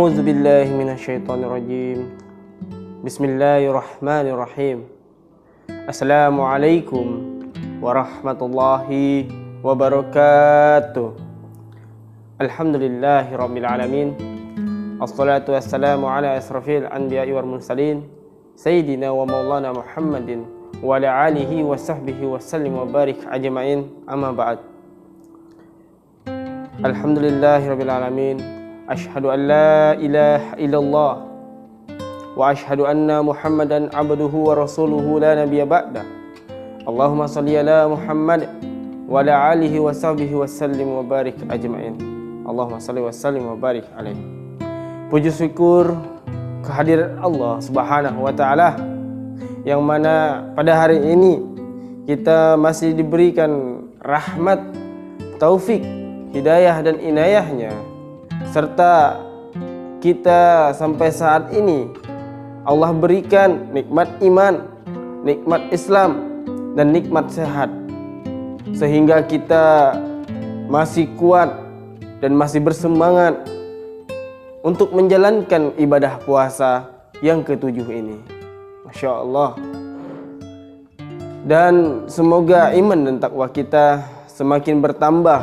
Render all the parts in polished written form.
A'udzu billahi minasyaitonir rajim. Bismillahirrahmanirrahim. Assalamualaikum warahmatullahi wabarakatuh. Alhamdulillahirabbil alamin. Assalatu wassalamu ala asrafil anbiya'i wal mursalin sayyidina wa maulana Muhammadin wa ala alihi wa sahbihi wa sallim wa barik ajma'in. Amma ba'd. Alhamdulillahirabbil alamin. Asyhadu an la ilaha illallah wa asyhadu anna Muhammadan abduhu wa rasuluhu la nabiyya ba'da. Allahumma shalli ala Muhammad wa ala alihi wa sahbihi wa sallim wa barik ajma'in. Allahumma shalli wa sallim wa barik alaihi. Puji syukur kehadiran Allah Subhanahu wa taala yang mana pada hari ini kita masih diberikan rahmat, taufik, hidayah dan inayahnya, serta kita sampai saat ini Allah berikan nikmat iman, nikmat Islam, dan nikmat sehat, sehingga kita masih kuat dan masih bersemangat untuk menjalankan ibadah puasa yang ketujuh ini. Masya Allah. Dan semoga iman dan takwa kita semakin bertambah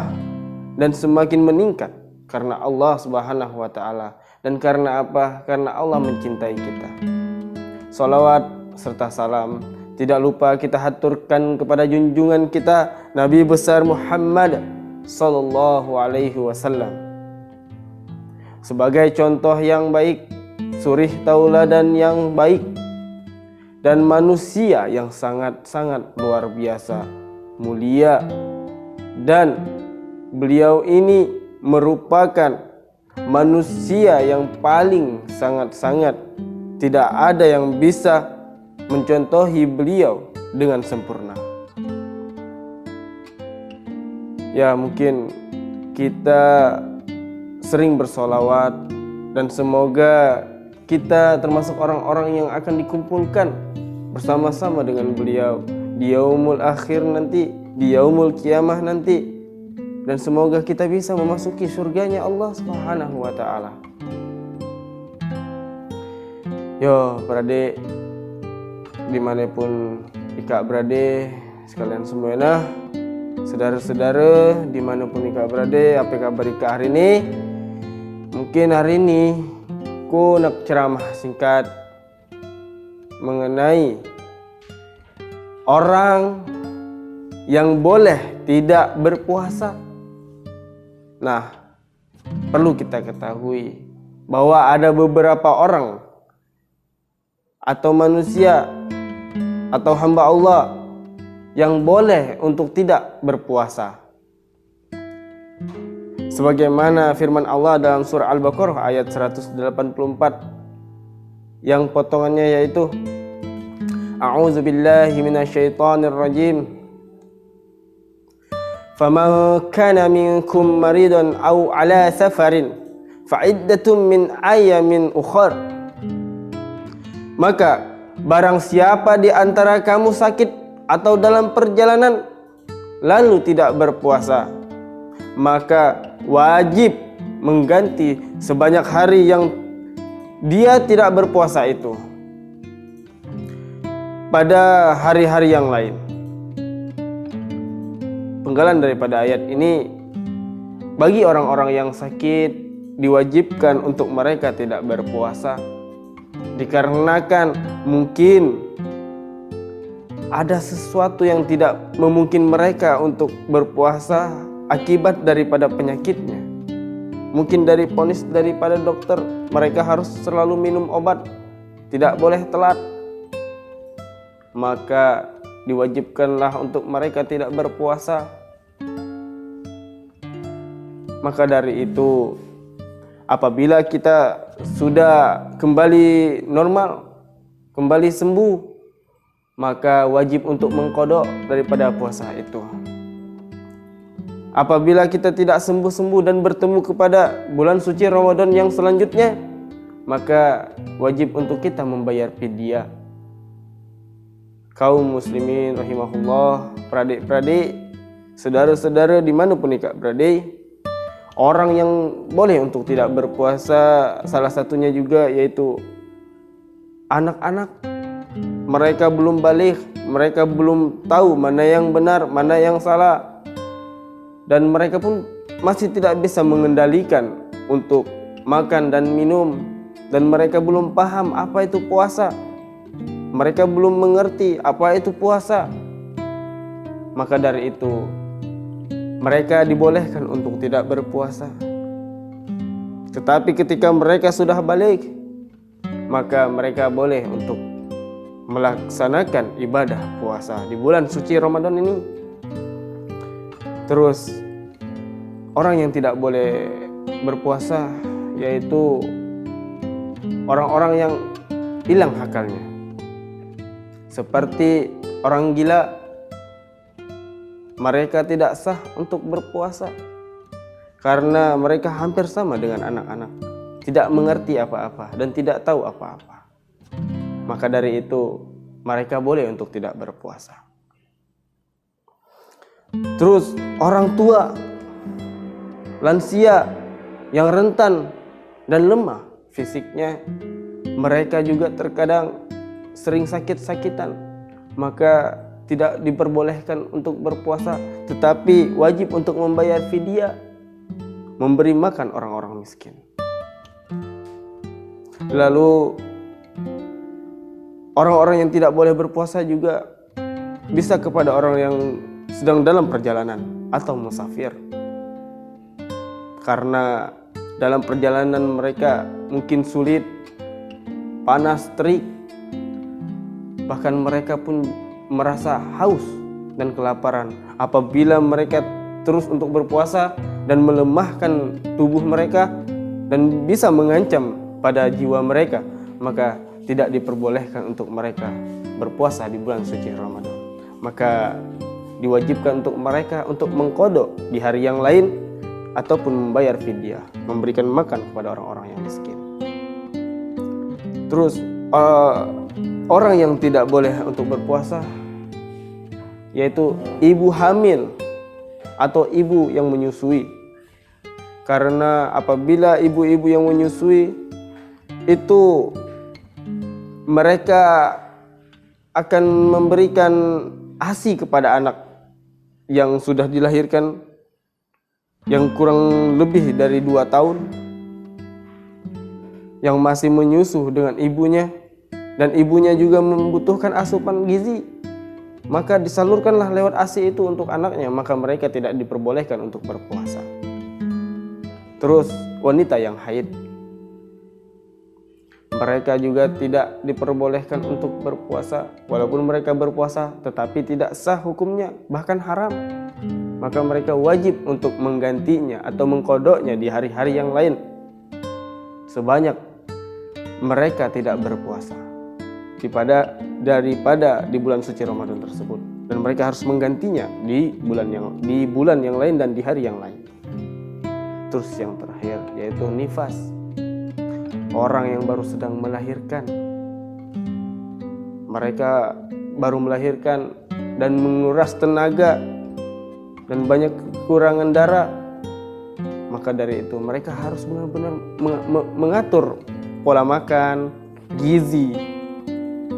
dan semakin meningkat karena Allah Subhanahu wa taala. Dan karena apa? Karena Allah mencintai kita. Salawat serta salam tidak lupa kita haturkan kepada junjungan kita Nabi besar Muhammad sallallahu alaihi wasallam sebagai contoh yang baik, suri tauladan yang baik, dan manusia yang sangat-sangat luar biasa mulia. Dan beliau ini merupakan manusia yang paling sangat-sangat tidak ada yang bisa mencontohi beliau dengan sempurna. Ya, mungkin kita sering bersolawat dan semoga kita termasuk orang-orang yang akan dikumpulkan bersama-sama dengan beliau di yaumul akhir nanti, di yaumul kiamah nanti. Dan semoga kita bisa memasuki surganya Allah Subhanahu wa taala. Yo, berade dimanapun Ika berade, sekalian semuanya, saudara-saudara dimanapun Ika berade, apa kabar Ika hari ini? Mungkin hari ini ku nak ceramah singkat mengenai orang yang boleh tidak berpuasa. Nah, perlu kita ketahui bahwa ada beberapa orang atau manusia atau hamba Allah yang boleh untuk tidak berpuasa. Sebagaimana firman Allah dalam surah Al-Baqarah ayat 184 yang potongannya yaitu A'udzu billahi minasyaitonir rajim. Faman kana minkum maridan aw ala safarin fa'iddatun min ayamin ukhar. Maka barang siapa di antara kamu sakit atau dalam perjalanan lalu tidak berpuasa, maka wajib mengganti sebanyak hari yang dia tidak berpuasa itu pada hari-hari yang lain. Penggalan daripada ayat ini, bagi orang-orang yang sakit diwajibkan untuk mereka tidak berpuasa dikarenakan mungkin ada sesuatu yang tidak memungkinkan mereka untuk berpuasa akibat daripada penyakitnya. Mungkin dari vonis daripada dokter mereka harus selalu minum obat, tidak boleh telat. Maka diwajibkanlah untuk mereka tidak berpuasa. Maka dari itu, apabila kita sudah kembali normal, kembali sembuh, maka wajib untuk mengqadha daripada puasa itu. Apabila kita tidak sembuh-sembuh dan bertemu kepada bulan suci Ramadan yang selanjutnya, maka wajib untuk kita membayar fidyah. Kaum muslimin rahimahullah, peradik-peradik, saudara-saudara dimanapun Ika berada, Orang yang boleh untuk tidak berpuasa salah satunya juga yaitu anak-anak. Mereka belum baligh, mereka belum tahu mana yang benar, mana yang salah. Dan mereka pun masih tidak bisa mengendalikan untuk makan dan minum. Dan mereka belum paham apa itu puasa. Mereka belum mengerti apa itu puasa. Maka dari itu mereka dibolehkan untuk tidak berpuasa. Tetapi ketika mereka sudah balik, maka mereka boleh untuk melaksanakan ibadah puasa di bulan suci Ramadan ini. Terus orang yang tidak boleh berpuasa yaitu orang-orang yang hilang akalnya, seperti orang gila. Mereka tidak sah untuk berpuasa karena mereka hampir sama dengan anak-anak, tidak mengerti apa-apa dan tidak tahu apa-apa. Maka dari itu mereka boleh untuk tidak berpuasa. Terus orang tua, lansia yang rentan dan lemah fisiknya, mereka juga terkadang sering sakit-sakitan, maka tidak diperbolehkan untuk berpuasa, tetapi wajib untuk membayar fidyah, memberi makan orang-orang miskin. Lalu orang-orang yang tidak boleh berpuasa juga bisa kepada orang yang sedang dalam perjalanan atau musafir, karena dalam perjalanan mereka mungkin sulit, panas, terik, bahkan mereka pun merasa haus dan kelaparan. Apabila mereka terus untuk berpuasa dan melemahkan tubuh mereka dan bisa mengancam pada jiwa mereka, maka tidak diperbolehkan untuk mereka berpuasa di bulan suci Ramadan. Maka diwajibkan untuk mereka untuk mengqadha di hari yang lain ataupun membayar fidyah, memberikan makan kepada orang-orang yang miskin. Terus orang yang tidak boleh untuk berpuasa yaitu ibu hamil atau ibu yang menyusui. Karena apabila ibu-ibu yang menyusui itu mereka akan memberikan ASI kepada anak yang sudah dilahirkan yang kurang lebih dari 2 tahun, yang masih menyusu dengan ibunya, dan ibunya juga membutuhkan asupan gizi, maka disalurkanlah lewat ASI itu untuk anaknya, maka mereka tidak diperbolehkan untuk berpuasa. Terus wanita yang haid, mereka juga tidak diperbolehkan untuk berpuasa. Walaupun mereka berpuasa tetapi tidak sah hukumnya, bahkan haram, maka mereka wajib untuk menggantinya atau mengqadhanya di hari-hari yang lain sebanyak mereka tidak berpuasa daripada di bulan suci Ramadan tersebut, dan mereka harus menggantinya di bulan yang lain dan di hari yang lain. Terus yang terakhir yaitu nifas, orang yang baru sedang melahirkan. Mereka baru melahirkan dan menguras tenaga dan banyak kekurangan darah, maka dari itu mereka harus benar-benar mengatur pola makan, gizi,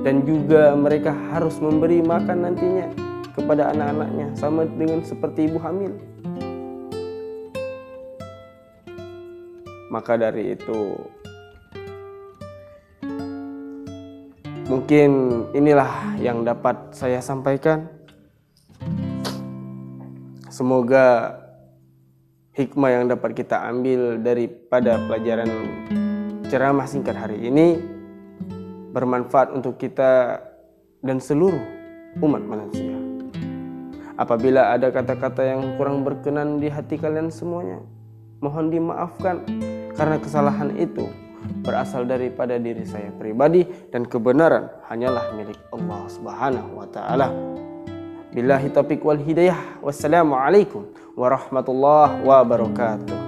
dan juga mereka harus memberi makan nantinya kepada anak-anaknya, sama dengan seperti ibu hamil. Maka dari itu mungkin inilah yang dapat saya sampaikan. Semoga hikmah yang dapat kita ambil daripada pelajaran ceramah singkat hari ini bermanfaat untuk kita dan seluruh umat manusia. Apabila ada kata-kata yang kurang berkenan di hati kalian semuanya, mohon dimaafkan, karena kesalahan itu berasal daripada diri saya pribadi dan kebenaran hanyalah milik Allah Subhanahu wa taala. Billahi taufiq wal hidayah. Wassalamualaikum warahmatullahi wabarakatuh.